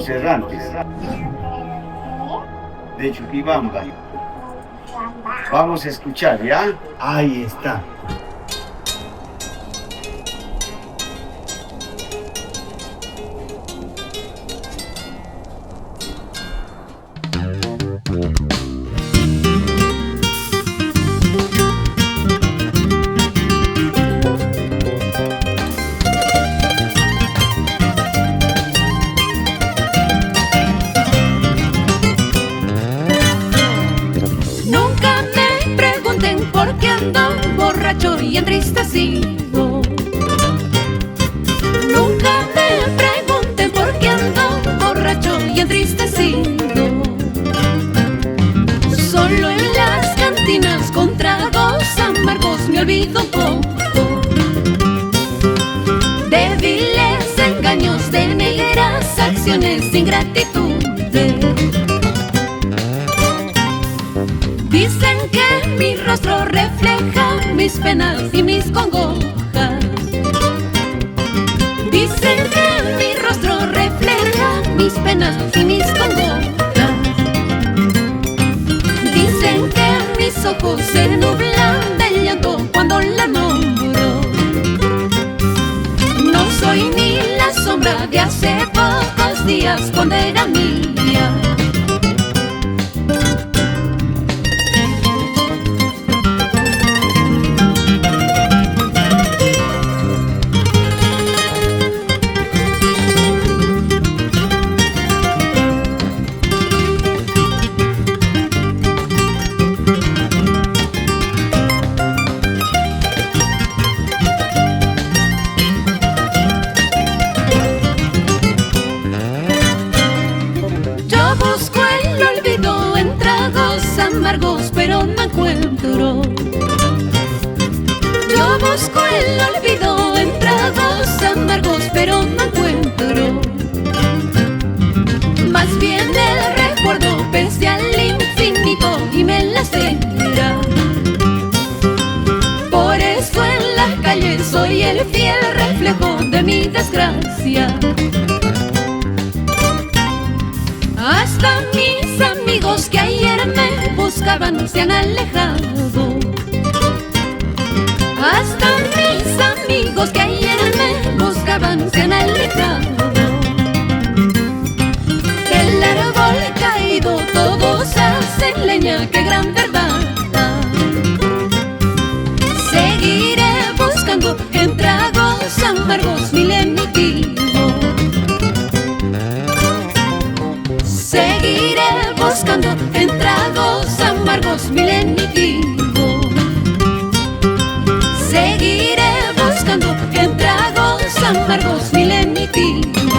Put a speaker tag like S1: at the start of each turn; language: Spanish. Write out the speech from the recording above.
S1: Los Errantes, de Chuquibamba. Vamos a escuchar, ¿ya? Ahí está.
S2: Borracho y entristecido. Nunca me pregunten por qué ando borracho y entristecido. Solo en las cantinas con tragos amargos me olvido un poco de viles engaños, de negras acciones de ingratitud. Dicen que mi rostro refleja mis penas y mis congojas. Dicen que mi rostro refleja mis penas y mis congojas. Dicen que mis ojos se nublan de llanto cuando la nombro. No soy ni la sombra de hace pocos días cuando era mía. Amargos, pero no encuentro. Yo busco el olvido en tragos amargos, pero no encuentro. Más bien el recuerdo pese al infinito y me lacera. Por eso en la calle soy el fiel reflejo de mi desgracia. Hasta mis amigos que ayer me buscaban se han alejado. Hasta mis amigos que ayer me buscaban se han alejado. Del árbol caído todos hacen leña, qué gran verdad. Seguiré buscando en tragos amargos mi lenitivo. Seguiré buscando en tragos amargos mi lenitivo. Seguiré buscando en tragos amargos mi lenitivo.